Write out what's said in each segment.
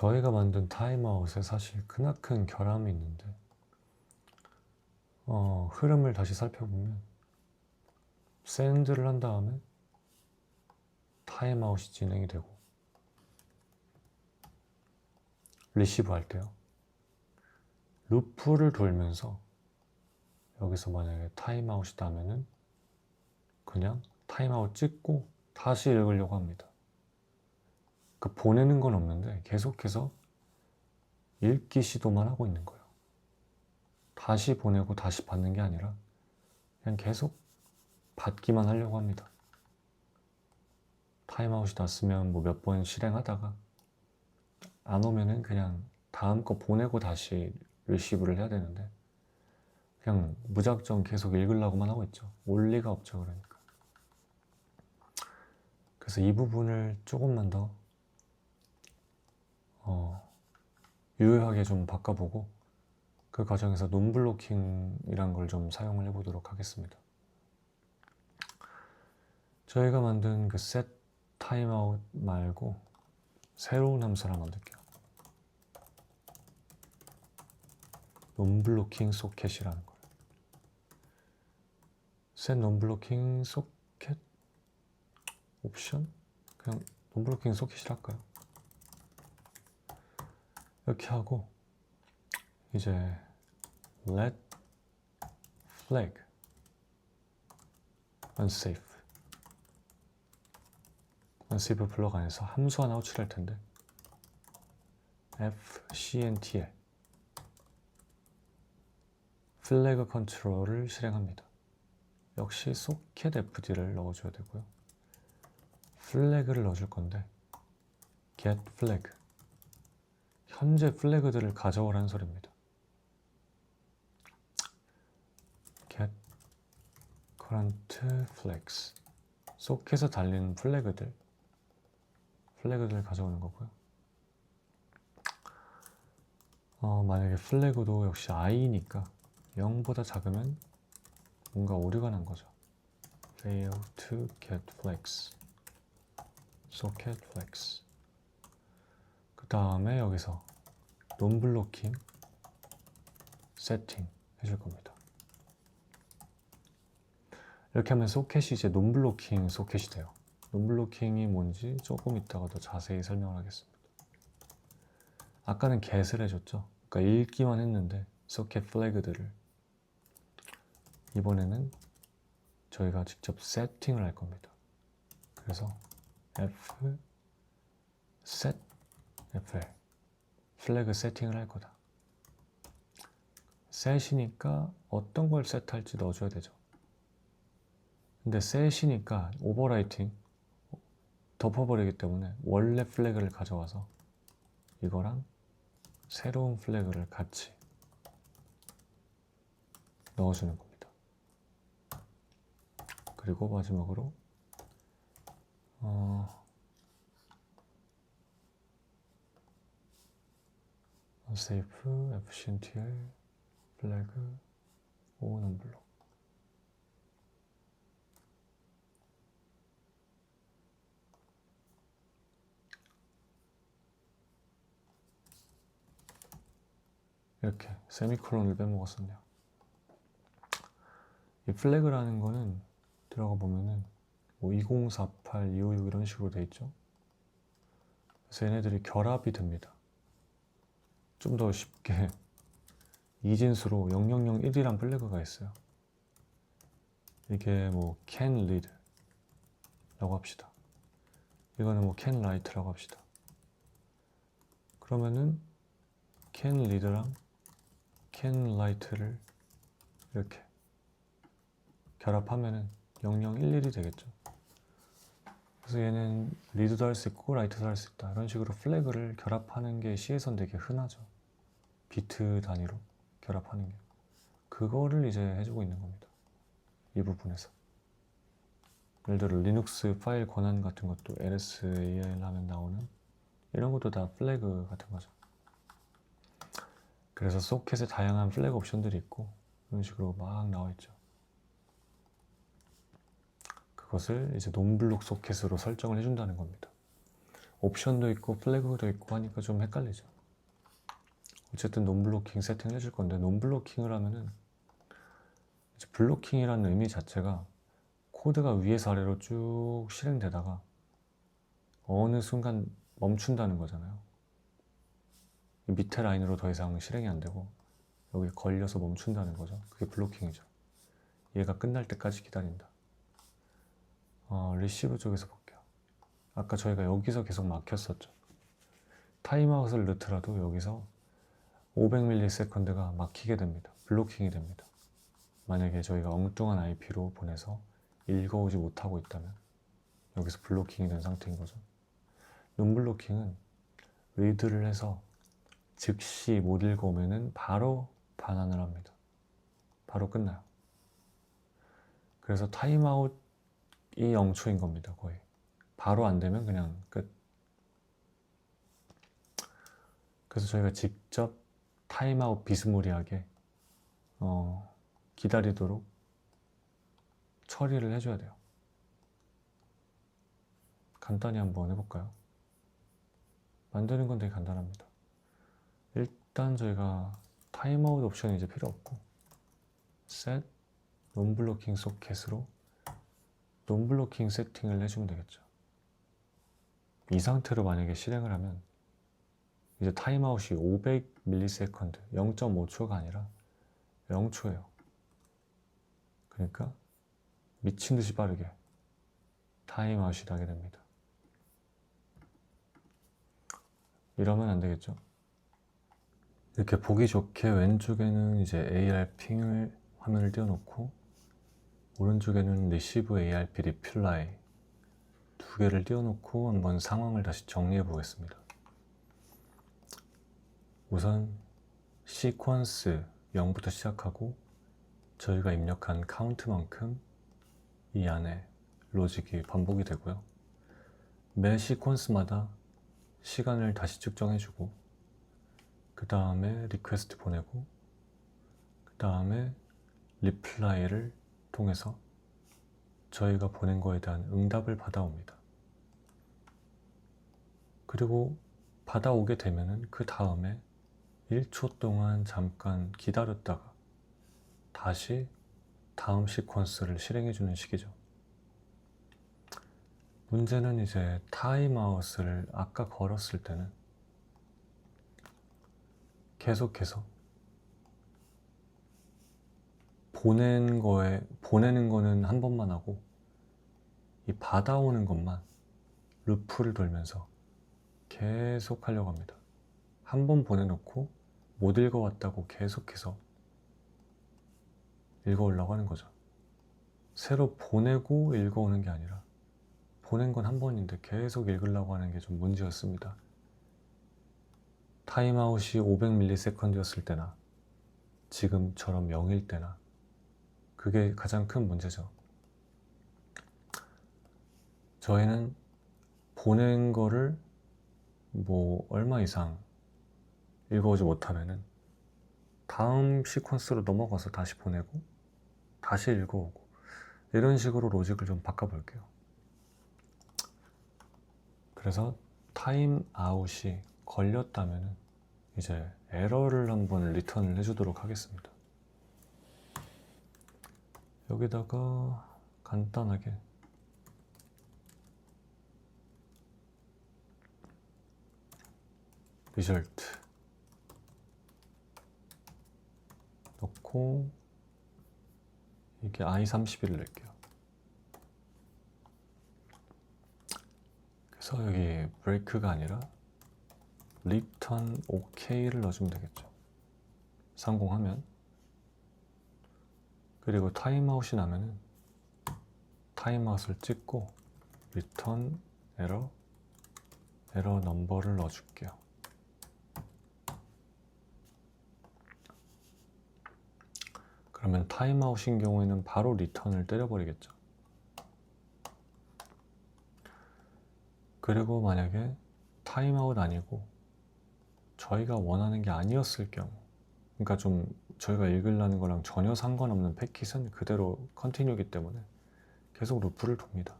저희가 만든 타임아웃에 사실 크나큰 결함이 있는데 흐름을 다시 살펴보면 샌드를 한 다음에 타임아웃이 진행이 되고 리시브 할 때요 루프를 돌면서 여기서 만약에 타임아웃이다 하면은 그냥 타임아웃 찍고 다시 읽으려고 합니다. 그 보내는 건 없는데 계속해서 읽기 시도만 하고 있는 거예요. 다시 보내고 다시 받는 게 아니라 그냥 계속 받기만 하려고 합니다. 타임아웃이 났으면 뭐 몇 번 실행하다가 안 오면은 그냥 다음 거 보내고 다시 리시브를 해야 되는데 그냥 무작정 계속 읽으려고만 하고 있죠. 올 리가 없죠. 그러니까. 그래서 이 부분을 조금만 더 유효하게 좀 바꿔보고 그 과정에서 논블로킹이란 걸 좀 사용을 해보도록 하겠습니다. 저희가 만든 그 set timeout 말고 새로운 함수 하나 만들게요. 논블로킹 소켓이라는 거예요. set 논블로킹 소켓 옵션? 그냥 논블로킹 소켓이라 할까요? 이렇게 하고 이제 let flag unsafe 블록 안에서 함수 하나 호출할 텐데 fcntl 플래그 컨트롤을 실행합니다. 역시 소켓 fd를 넣어줘야 되고요. 플래그를 넣어줄 건데 get flag 현재 플래그들을 가져오라는 소리입니다. get current flags 소켓에 달린 플래그들 가져오는 거고요. 만약에 플래그도 역시 i니까 0보다 작으면 뭔가 오류가 난 거죠. fail to get flags socket flags 그 다음에 여기서 논블로킹 세팅 해줄 겁니다. 이렇게 하면 소켓이 이제 논블로킹 소켓이 돼요. 논블로킹이 뭔지 조금 이따가 더 자세히 설명을 하겠습니다. 아까는 get을 해줬죠. 그러니까 읽기만 했는데 소켓 플래그들을 이번에는 저희가 직접 세팅을 할 겁니다. 그래서 f set fl 플래그 세팅을 할 거다. set이니까 어떤 걸 세트할지 넣어줘야 되죠. 근데 set이니까 오버라이팅 덮어버리기 때문에 원래 플래그를 가져와서 이거랑 새로운 플래그를 같이 넣어주는 겁니다. 그리고 마지막으로 unsafe fcntl 플래그 오논블록 이렇게 세미콜론을 빼먹었었네요. 이 플래그라는 거는 들어가 보면은 뭐 2048, 256 이런 식으로 돼 있죠. 그래서 얘네들이 결합이 됩니다. 좀 더 쉽게 이진수로 0001이란 플래그가 있어요. 이게 뭐 can read 라고 합시다. 이거는 뭐 can write 라고 합시다. 그러면은 can read랑 can write를 이렇게 결합하면은 0011이 되겠죠. 그래서 얘는 read도 할 수 있고 write도 할 수 있다. 이런 식으로 플래그를 결합하는 게 C에선 되게 흔하죠. 비트 단위로 결합하는 게. 그거를 이제 해주고 있는 겁니다. 이 부분에서. 예를 들어 리눅스 파일 권한 같은 것도 lsal 하면 나오는 이런 것도 다 플래그 같은 거죠. 그래서 소켓에 다양한 플래그 옵션들이 있고 이런 식으로 막 나와 있죠. 그것을 이제 논블록 소켓으로 설정을 해준다는 겁니다. 옵션도 있고 플래그도 있고 하니까 좀 헷갈리죠. 어쨌든 논블로킹 세팅을 해줄 건데, 논블로킹을 하면은 이제 블로킹이라는 의미 자체가 코드가 위에서 아래로 쭉 실행되다가 어느 순간 멈춘다는 거잖아요. 밑에 라인으로 더 이상 실행이 안 되고 여기 걸려서 멈춘다는 거죠. 그게 블로킹이죠. 얘가 끝날 때까지 기다린다. 리시브 쪽에서 볼게요. 아까 저희가 여기서 계속 막혔었죠. 타임아웃을 넣더라도 여기서 500ms가 막히게 됩니다. 블로킹이 됩니다. 만약에 저희가 엉뚱한 IP로 보내서 읽어오지 못하고 있다면 여기서 블로킹이 된 상태인 거죠. 논블로킹은 리드를 해서 즉시 못 읽어오면은 바로 반환을 합니다. 바로 끝나요. 그래서 타임아웃이 0초인 겁니다. 거의. 바로 안 되면 그냥 끝. 그래서 저희가 직접 타임아웃 비스무리하게 기다리도록 처리를 해줘야 돼요. 간단히 한번 해볼까요? 만드는 건 되게 간단합니다. 일단 저희가 타임아웃 옵션이 이제 필요 없고 set 논블로킹 소켓으로 논블로킹 세팅을 해주면 되겠죠. 이 상태로 만약에 실행을 하면 이제 타임아웃이 500ms, 0.5초가 아니라 0초예요. 그러니까 미친 듯이 빠르게 타임아웃이 나게 됩니다. 이러면 안 되겠죠. 이렇게 보기 좋게 왼쪽에는 이제 AR핑을 화면을 띄워놓고 오른쪽에는 Receive ARP Reply 두 개를 띄워놓고 한번 상황을 다시 정리해 보겠습니다. 우선 시퀀스 0부터 시작하고 저희가 입력한 카운트만큼 이 안에 로직이 반복이 되고요. 매 시퀀스마다 시간을 다시 측정해주고 그 다음에 리퀘스트 보내고 그 다음에 리플라이를 통해서 저희가 보낸 거에 대한 응답을 받아옵니다. 그리고 받아오게 되면은 그 다음에 1초 동안 잠깐 기다렸다가 다시 다음 시퀀스를 실행해주는 식이죠. 문제는 이제 타임아웃을 아까 걸었을 때는 계속해서 보내는 거는 한 번만 하고 이 받아오는 것만 루프를 돌면서 계속 하려고 합니다. 한 번 보내놓고 못 읽어왔다고 계속해서 읽어오려고 하는 거죠. 새로 보내고 읽어오는 게 아니라 보낸 건 한 번인데 계속 읽으려고 하는 게 좀 문제였습니다. 타임아웃이 500ms였을 때나 지금처럼 0일 때나 그게 가장 큰 문제죠. 저희는 보낸 거를 뭐 얼마 이상 읽어오지 못하면은 다음 시퀀스로 넘어가서 다시 보내고 다시 읽어오고 이런 식으로 로직을 좀 바꿔볼게요. 그래서 타임아웃이 걸렸다면은 이제 에러를 한번 리턴을 해주도록 하겠습니다. 여기다가 간단하게 result 넣고 이게 i31을 낼게요. 그래서 여기 break가 아니라 return ok를 넣어주면 되겠죠. 성공하면. 그리고 타임아웃이 나면은 타임아웃을 찍고 return error 넘버를 넣어줄게요. 그러면 타임아웃인 경우에는 바로 리턴을 때려버리겠죠. 그리고 만약에 타임아웃 아니고 저희가 원하는 게 아니었을 경우, 그러니까 좀 저희가 읽으려는 거랑 전혀 상관없는 패킷은 그대로 컨티뉴이기 때문에 계속 루프를 돕니다.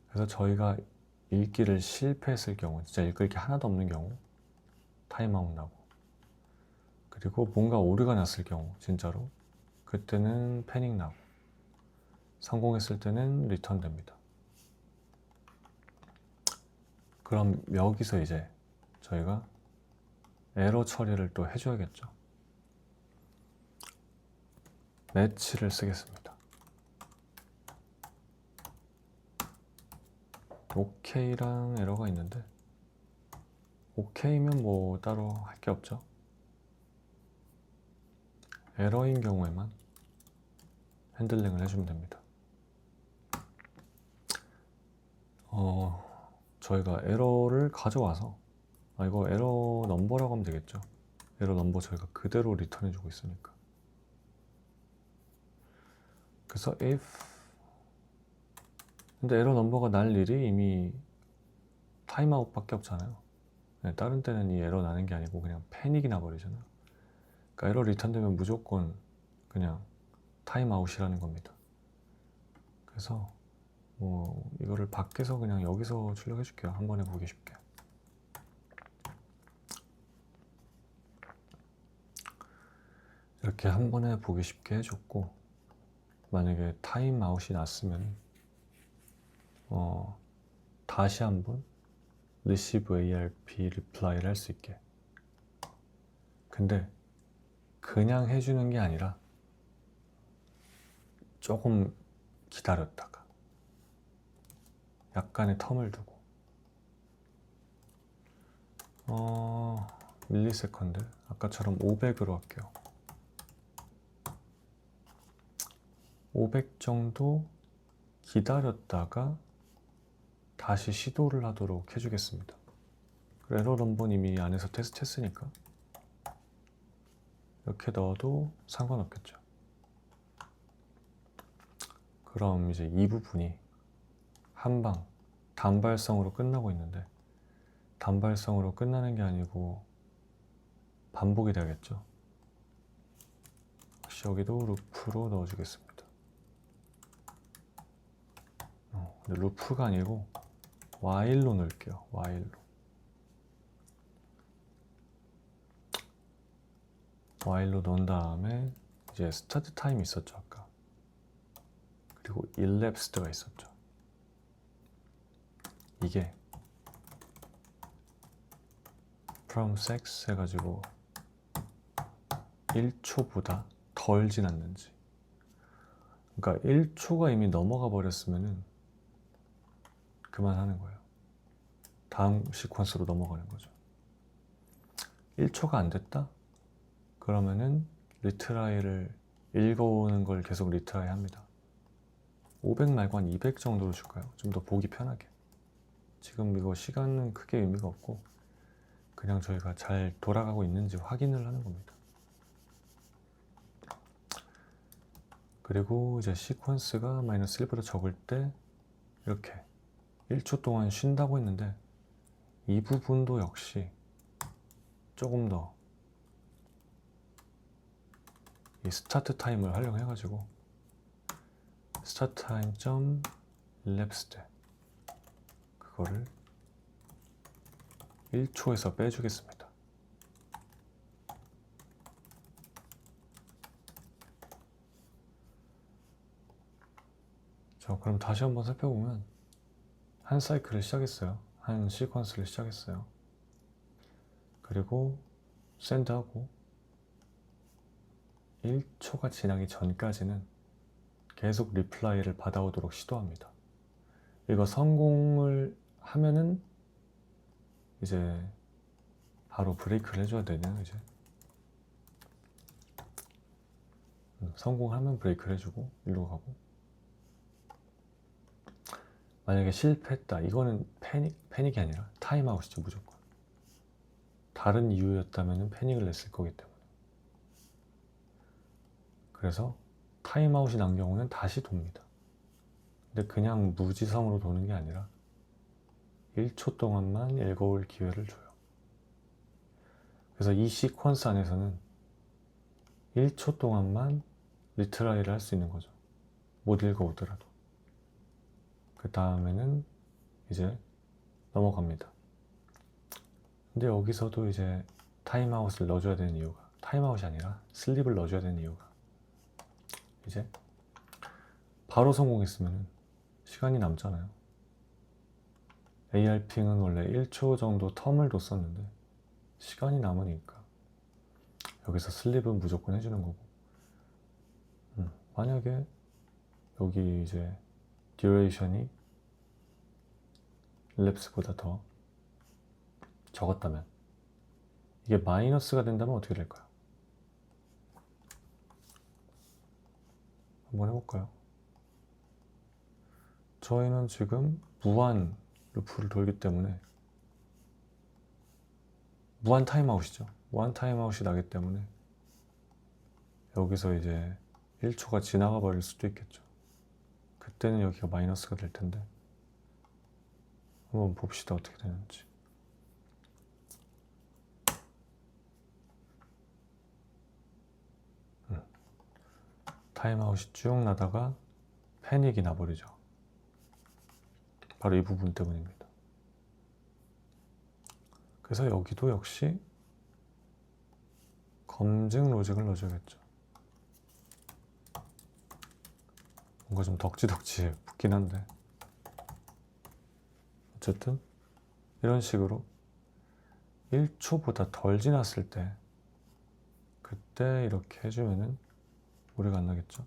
그래서 저희가 읽기를 실패했을 경우, 진짜 읽을 게 하나도 없는 경우 타임아웃 나고, 그리고 뭔가 오류가 났을 경우 진짜로 그때는 패닉 나고, 성공했을 때는 리턴 됩니다. 그럼 여기서 이제 저희가 에러 처리를 또 해줘야겠죠. 매치를 쓰겠습니다. OK랑 에러가 있는데, OK면 뭐 따로 할 게 없죠. 에러인 경우에만 핸들링을 해주면 됩니다. 저희가 에러를 가져와서, 이거 에러 넘버라고 하면 되겠죠. 에러 넘버 저희가 그대로 리턴해주고 있으니까. 그래서 if, 근데 에러 넘버가 날 일이 이미 타임아웃밖에 없잖아요. 다른 때는 이 에러 나는 게 아니고 그냥 패닉이 나버리잖아요. 그러니까 에러 리턴되면 무조건 그냥 타임아웃이라는 겁니다. 그래서 뭐 이거를 밖에서 그냥 여기서 출력해 줄게요. 한 번에 보기 쉽게. 이렇게 한 번에 보기 쉽게 해줬고, 만약에 타임아웃이 났으면 다시 한번 receive ARP reply를 할 수 있게. 근데 그냥 해주는 게 아니라 조금 기다렸다가 약간의 텀을 두고, 밀리세컨드 아까처럼 500으로 할게요. 500 정도 기다렸다가 다시 시도를 하도록 해주겠습니다. 에러 넘버는 이미 안에서 테스트 했으니까 이렇게 넣어도 상관없겠죠. 그럼 이제 이 부분이 한방 단발성으로 끝나고 있는데, 단발성으로 끝나는 게 아니고 반복이 되겠죠. 혹시 여기도 루프로 넣어주겠습니다. 근데 루프가 아니고 while로 넣을게요. while로 넣은 다음에 이제 스타트 타임이 있었죠 아까. 그리고 elapsed가 있었죠. 이게 from 6 해가지고 1초보다 덜 지났는지, 그러니까 1초가 이미 넘어가 버렸으면은 그만하는 거예요. 다음 시퀀스로 넘어가는 거죠. 1초가 안 됐다? 그러면은 리트라이를 읽어오는 걸 계속 리트라이 합니다. 500 말고 한 200 정도로 줄까요? 좀 더 보기 편하게. 지금 이거 시간은 크게 의미가 없고 그냥 저희가 잘 돌아가고 있는지 확인을 하는 겁니다. 그리고 이제 시퀀스가 -1보다 적을 때 이렇게 1초 동안 쉰다고 했는데, 이 부분도 역시 조금 더 이 스타트 타임을 활용해가지고 스타트 타임 점 elapsed 그거를 1초에서 빼주겠습니다. 자, 그럼 다시 한번 살펴보면 한 사이클을 시작했어요. 한 시퀀스를 시작했어요. 그리고 샌드하고 1초가 지나기 전까지는 계속 리플라이를 받아오도록 시도합니다. 이거 성공을 하면은 이제 바로 브레이크를 해줘야 되네요. 이제 성공하면 브레이크를 해주고 일로 가고, 만약에 실패했다, 이거는 패닉이 아니라 타임아웃이죠. 무조건 다른 이유였다면 패닉을 냈을 거기 때문에. 그래서 타임아웃이 난 경우는 다시 돕니다. 근데 그냥 무지성으로 도는 게 아니라 1초 동안만 읽어올 기회를 줘요. 그래서 이 시퀀스 안에서는 1초 동안만 리트라이를 할 수 있는 거죠. 못 읽어오더라도. 그 다음에는 이제 넘어갑니다. 근데 여기서도 이제 타임아웃을 넣어줘야 되는 이유가, 타임아웃이 아니라 슬립을 넣어줘야 되는 이유가, 이제 바로 성공했으면 시간이 남잖아요. AR핑은 원래 1초 정도 텀을 뒀었는데 시간이 남으니까 여기서 슬립은 무조건 해주는 거고, 만약에 여기 이제 듀레이션이 일랩스보다 더 적었다면, 이게 마이너스가 된다면 어떻게 될까요? 한번 해볼까요? 저희는 지금 무한 루프를 돌기 때문에 무한 타임아웃이죠. 무한 타임아웃이 나기 때문에 여기서 이제 1초가 지나가 버릴 수도 있겠죠. 그때는 여기가 마이너스가 될 텐데, 한번 봅시다 어떻게 되는지. 타임아웃이 쭉 나다가 패닉이 나버리죠. 바로 이 부분 때문입니다. 그래서 여기도 역시 검증 로직을 넣어줘야겠죠. 뭔가 좀 덕지덕지 붙긴 한데, 어쨌든 이런 식으로 1초보다 덜 지났을 때, 그때 이렇게 해주면은 오류가 안 나겠죠.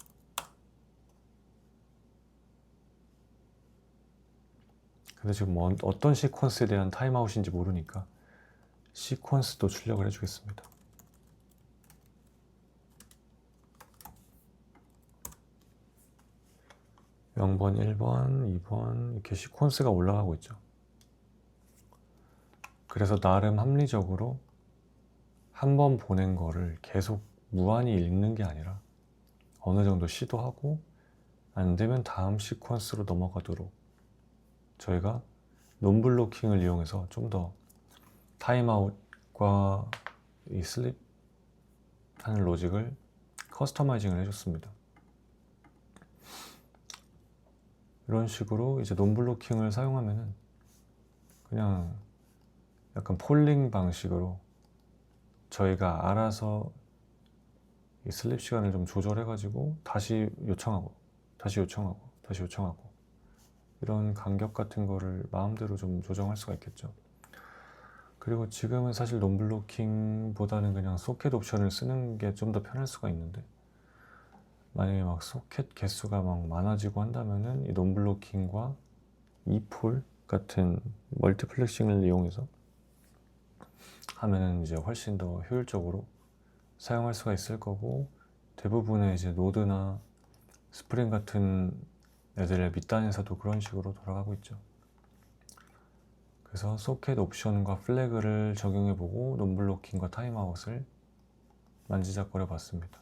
근데 지금 어떤 시퀀스에 대한 타임아웃인지 모르니까 시퀀스도 출력을 해주겠습니다. (0번) (1번) (2번) 이렇게 시퀀스가 올라가고 있죠. 그래서 나름 합리적으로 한 번 보낸 거를 계속 무한히 읽는 게 아니라 어느 정도 시도하고 안 되면 다음 시퀀스로 넘어가도록 저희가 논블로킹을 이용해서 좀 더 타임아웃과 이 슬립 하는 로직을 커스터마이징을 해줬습니다. 이런 식으로 이제 논블로킹을 사용하면은 그냥 약간 폴링 방식으로 저희가 알아서 이 슬립 시간을 좀 조절해가지고 다시 요청하고 다시 요청하고 다시 요청하고, 이런 간격 같은 거를 마음대로 좀 조정할 수가 있겠죠. 그리고 지금은 사실 논블로킹보다는 그냥 소켓 옵션을 쓰는 게 좀 더 편할 수가 있는데, 만약에 막 소켓 개수가 막 많아지고 한다면은 이 논블로킹과 이폴 같은 멀티플렉싱을 이용해서 하면은 이제 훨씬 더 효율적으로 사용할 수가 있을 거고, 대부분의 이제 노드나 스프링 같은 애들의 밑단에서도 그런 식으로 돌아가고 있죠. 그래서 소켓 옵션과 플래그를 적용해보고 논블로킹과 타임아웃을 만지작거려 봤습니다.